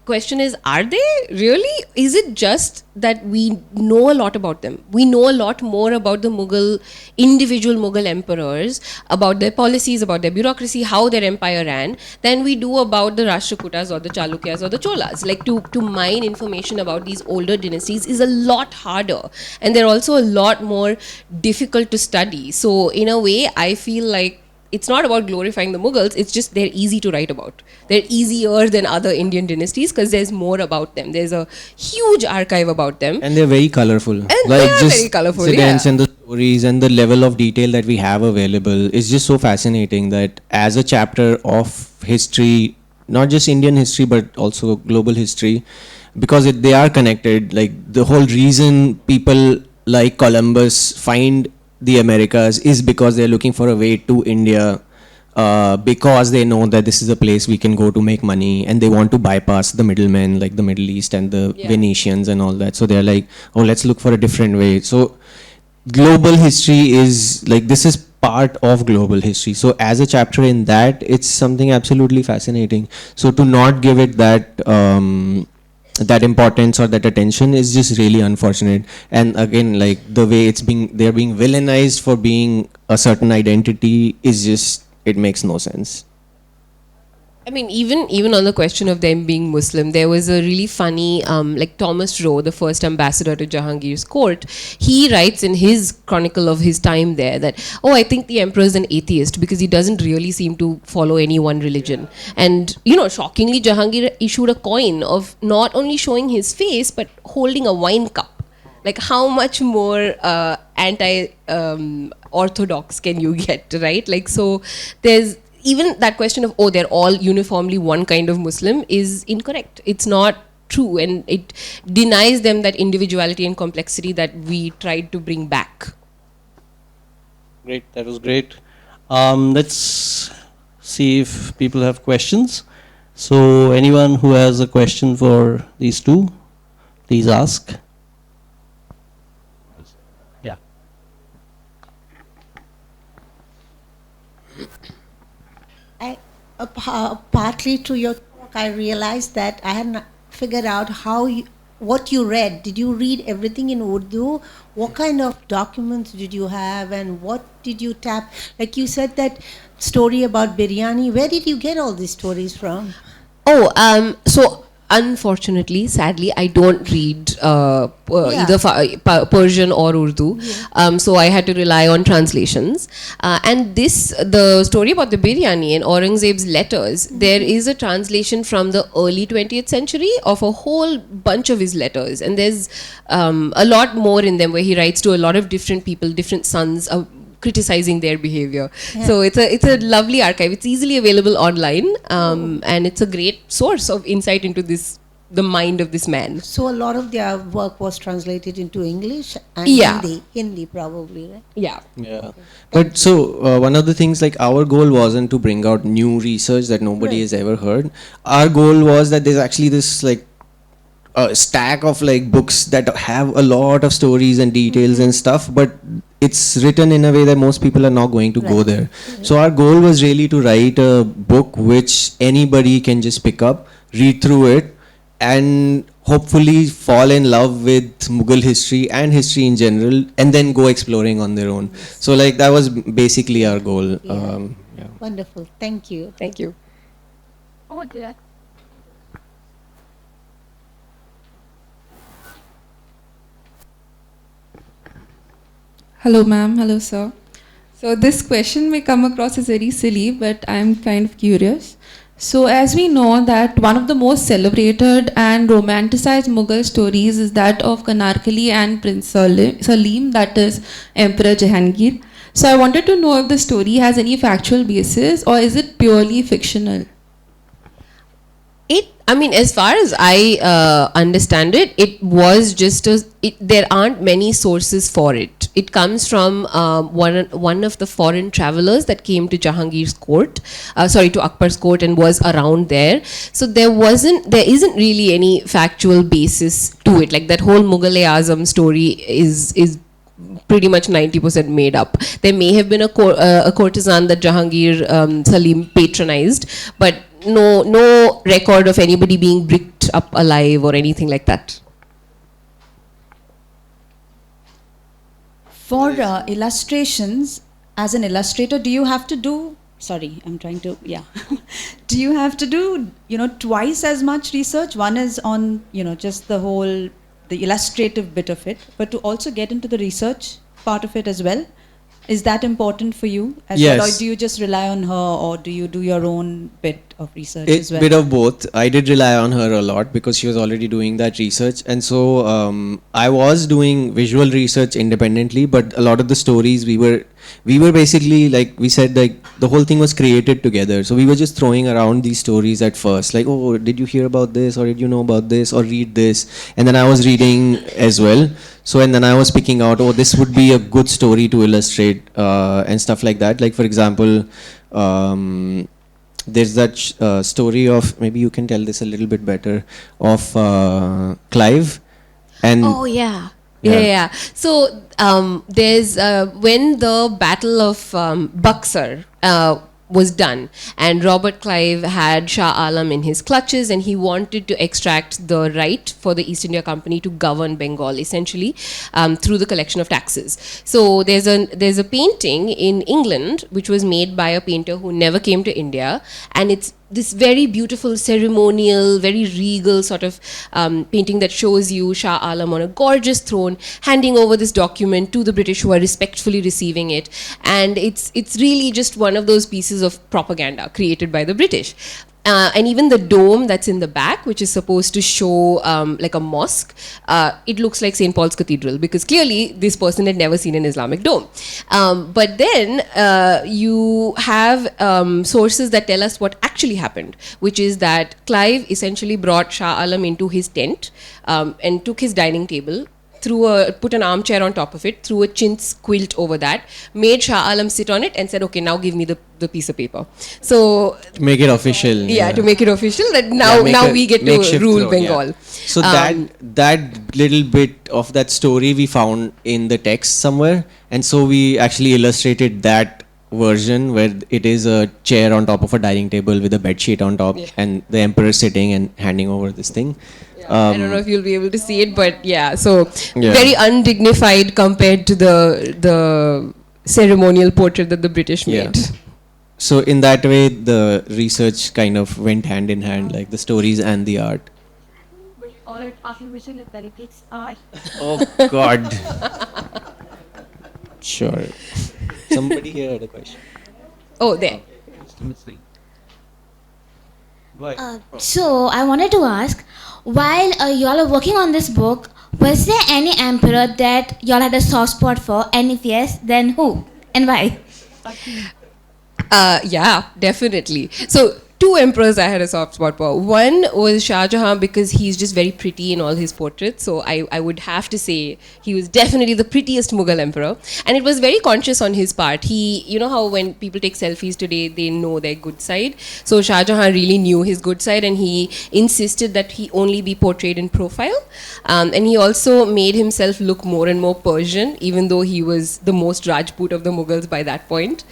question is, are they really? Is it just that we know a lot about them? We know a lot more about the individual Mughal emperors, about their policies, about their bureaucracy, how their empire ran, than we do about the Rashtrakutas or the Chalukyas or the Cholas. To mine information about these older dynasties is a lot harder, and they're also a lot more difficult to study. So in a way, I feel like it's not about glorifying the Mughals, it's just they're easy to write about. They're easier than other Indian dynasties because there's more about them. There's a huge archive about them. And they're very colorful. And they're very colorful, and the stories and the level of detail that we have available is just so fascinating that as a chapter of history, not just Indian history but also global history, because they are connected. Like the whole reason people like Columbus find the Americas is because they're looking for a way to India, because they know that this is a place we can go to make money, and they want to bypass the middlemen like the Middle East and the Venetians and all that. So they're like, oh, let's look for a different way. So global history is like, this is part of global history. So as a chapter in that, it's something absolutely fascinating. So to not give it that that importance or that attention is just really unfortunate. And again, like the way they're being villainized for being a certain identity is just, it makes no sense. I mean, even on the question of them being Muslim, there was a really funny, like Thomas Rowe, the first ambassador to Jahangir's court, he writes in his chronicle of his time there that, oh, I think the emperor is an atheist because he doesn't really seem to follow any one religion. And, you know, shockingly, Jahangir issued a coin of not only showing his face, but holding a wine cup. Like, how much more anti-orthodox can you get, right? Like, so there's even that question of, oh, they're all uniformly one kind of Muslim is incorrect. It's not true, and it denies them that individuality and complexity that we tried to bring back. Great, that was great. Let's see if people have questions. So anyone who has a question for these two, please ask. Yeah. Partly to your talk, I realized that I hadn't figured out what you read. Did you read everything in Urdu? What kind of documents did you have, and what did you tap? Like you said that story about biryani. Where did you get all these stories from? Oh, so unfortunately, sadly, I don't read either Persian or Urdu. So I had to rely on translations. And the story about the biryani and Aurangzeb's letters, there is a translation from the early 20th century of a whole bunch of his letters. And there's a lot more in them where he writes to a lot of different people, different sons, criticizing their behavior. So it's a lovely archive. It's easily available online, and it's a great source of insight into the mind of this man. So a lot of their work was translated into English and Hindi probably, right? Yeah. But so one of the things, like our goal wasn't to bring out new research that nobody has ever heard. Our goal was that there's actually this like a stack of like books that have a lot of stories and details and stuff, but it's written in a way that most people are not going to go there. So our goal was really to write a book which anybody can just pick up, read through it, and hopefully fall in love with Mughal history and history in general, and then go exploring on their own. So like that was basically our goal. Wonderful. Thank you. Thank you. Oh, dear. Hello, ma'am. Hello, sir. So this question may come across as very silly, but I'm kind of curious. So as we know that one of the most celebrated and romanticized Mughal stories is that of Kanarkali and Prince Salim, that is Emperor Jahangir. So I wanted to know if the story has any factual basis or is it purely fictional? I mean, as far as I understand it, it was just there aren't many sources for it. It comes from one of the foreign travelers that came to Jahangir's court, to Akbar's court, and was around there. So there isn't really any factual basis to it. Like that whole Mughal-e-Azam story is pretty much 90% made up. There may have been a courtesan that Jahangir Salim patronized, but no record of anybody being bricked up alive or anything like that. For illustrations, as an illustrator, do you have to do, do you have to do, twice as much research? One is on, just the illustrative bit of it, but to also get into the research part of it as well? Is that important for you as Yes. well, or do you just rely on her, or do you do your own bit of research A as well? bit of both. I did rely on her a lot because she was already doing that research, and so I was doing visual research independently. But a lot of the stories we were basically, like we said, like the whole thing was created together. So we were just throwing around these stories at first, like, oh, did you hear about this, or did you know about this, or read this? And then I was reading as well. So and then I was picking out, oh, this would be a good story to illustrate and stuff like that. Like for example. There's that story of, maybe you can tell this a little bit better, of Clive and Oh yeah. Yeah. So there's when the Battle of Buxar was done, and Robert Clive had Shah Alam in his clutches, and he wanted to extract the right for the East India Company to govern Bengal essentially through the collection of taxes. So there's a painting in England which was made by a painter who never came to India, and it's this very beautiful ceremonial, very regal sort of painting that shows you Shah Alam on a gorgeous throne handing over this document to the British, who are respectfully receiving it. And it's really just one of those pieces of propaganda created by the British. And even the dome that's in the back, which is supposed to show like a mosque, it looks like St. Paul's Cathedral, because clearly this person had never seen an Islamic dome. But then you have sources that tell us what actually happened, which is that Clive essentially brought Shah Alam into his tent and took his dining table, put an armchair on top of it, threw a chintz quilt over that, made Shah Alam sit on it, and said, okay, now give me the piece of paper. So to make it official. Yeah, to make it official that now we get to rule Bengal. Yeah. So that little bit of that story we found in the text somewhere, and so we actually illustrated that version where it is a chair on top of a dining table with a bed sheet on top, and the emperor sitting and handing over this thing. I don't know if you'll be able to see it, but yeah, so very undignified compared to the ceremonial portrait that the British made. So in that way, the research kind of went hand in hand, like the stories and the art. Oh God. Sure. Somebody here had a question. Oh, there. So I wanted to ask, while y'all are working on this book, was there any emperor that y'all had a soft spot for? And if yes, then who and why? Yeah, definitely. So two emperors I had a soft spot for. One was Shah Jahan, because he's just very pretty in all his portraits. So I would have to say he was definitely the prettiest Mughal emperor. And it was very conscious on his part. He, you know how when people take selfies today, they know their good side. So Shah Jahan really knew his good side, and he insisted that he only be portrayed in profile. And he also made himself look more and more Persian, even though he was the most Rajput of the Mughals by that point.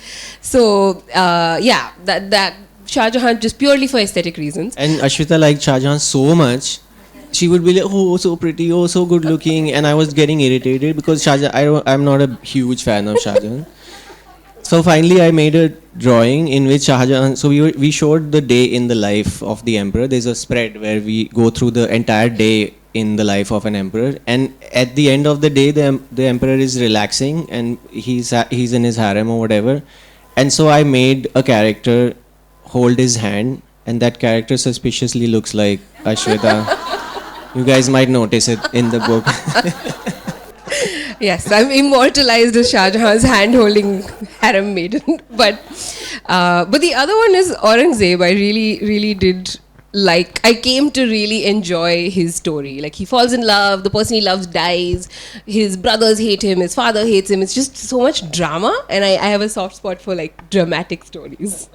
So yeah, that Shah Jahan, just purely for aesthetic reasons. And Ashwitha liked Shah Jahan so much, she would be like, oh, so pretty, oh, so good looking, and I was getting irritated because Shah Jahan, I'm not a huge fan of Shah Jahan. So finally I made a drawing in which Shah Jahan, so we showed the day in the life of the emperor. There's a spread where we go through the entire day in the life of an emperor, and at the end of the day the emperor is relaxing and he's in his harem or whatever, and so I made a character hold his hand, and that character suspiciously looks like Ashwitha. You guys might notice it in the book. Yes, I'm immortalized as Shah Jahan's hand-holding harem maiden. But the other one is Aurangzeb. I really did like. I came to really enjoy his story. Like, he falls in love, the person he loves dies, his brothers hate him, his father hates him. It's just so much drama, and I have a soft spot for like dramatic stories.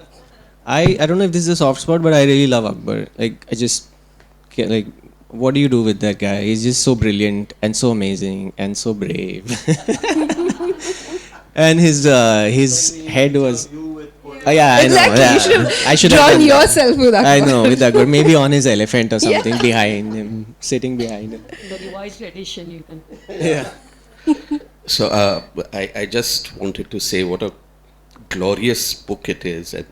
I don't know if this is a soft spot, but I really love Akbar. Like, I just can't, like, what do you do with that guy? He's just so brilliant and so amazing and so brave. And his head was. Yeah, Exactly. I know. You should have drawn yourself with Akbar. I know, with Akbar. Maybe on his elephant or something behind him, sitting behind him. The revised edition, you can. Yeah. So I just wanted to say what a glorious book it is, and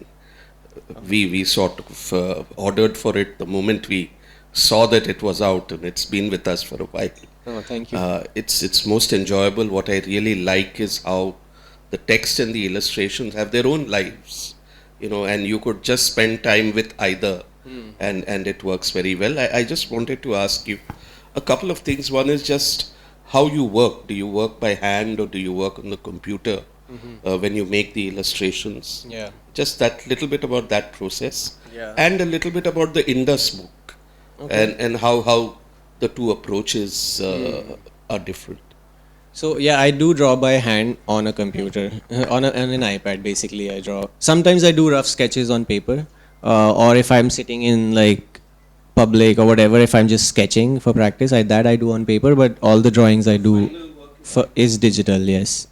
we sort of ordered for it the moment we saw that it was out, and it's been with us for a while. Oh, thank you. It's most enjoyable. What I really like is how the text and the illustrations have their own lives, and you could just spend time with either, and it works very well. I just wanted to ask you a couple of things. One is just how you work. Do you work by hand or do you work on the computer when you make the illustrations? Yeah. Just that little bit about that process, Yeah. and a little bit about the Indus book, and how the two approaches are different. So yeah, I do draw by hand on a computer, on an iPad. Basically, I draw. Sometimes I do rough sketches on paper, or if I'm sitting in like public or whatever, if I'm just sketching for practice, I do on paper. But all the drawings I do is digital. Yes,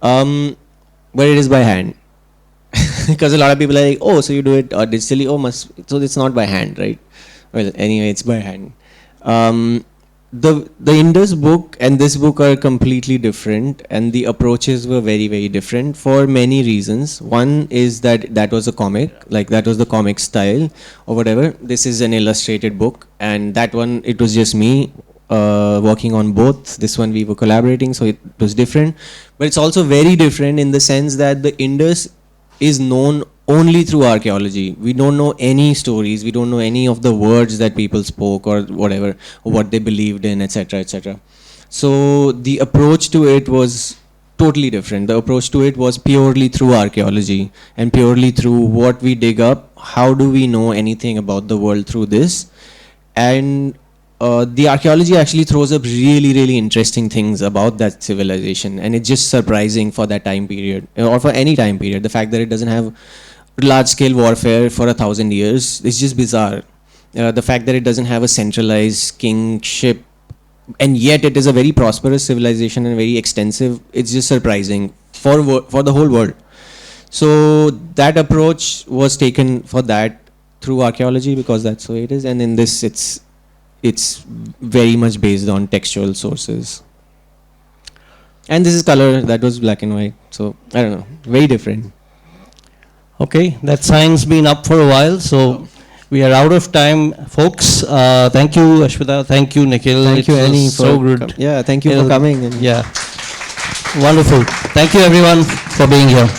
but it is by hand. Because a lot of people are like, oh, so you do it digitally? Oh, so it's not by hand, right? Well, anyway, it's by hand. The Indus book and this book are completely different, and the approaches were very, very different for many reasons. One is that was a comic, like that was the comic style or whatever. This is an illustrated book, and that one, it was just me working on both. This one we were collaborating, so it was different. But it's also very different in the sense that the Indus is known only through archaeology. We don't know any stories. We don't know any of the words that people spoke or whatever, or what they believed in, etc., etc. So the approach to it was totally different. The approach to it was purely through archaeology and purely through what we dig up. How do we know anything about the world through this? And the archaeology actually throws up really, really interesting things about that civilization, and it's just surprising for that time period, or for any time period. The fact that it doesn't have large-scale warfare for 1,000 years is just bizarre. The fact that it doesn't have a centralized kingship, and yet it is a very prosperous civilization and very extensive, it's just surprising for the whole world. So that approach was taken for that through archaeology, because that's the way it is, and in this it's very much based on textual sources. And this is color, that was black and white. So, I don't know, very different. Okay, that sign's been up for a while, so we are out of time, folks. Thank you, Ashwitha. Thank you, Nikhil. Thank you, Annie, for so good. Yeah, thank you for coming. Yeah, wonderful. Thank you, everyone, for being here.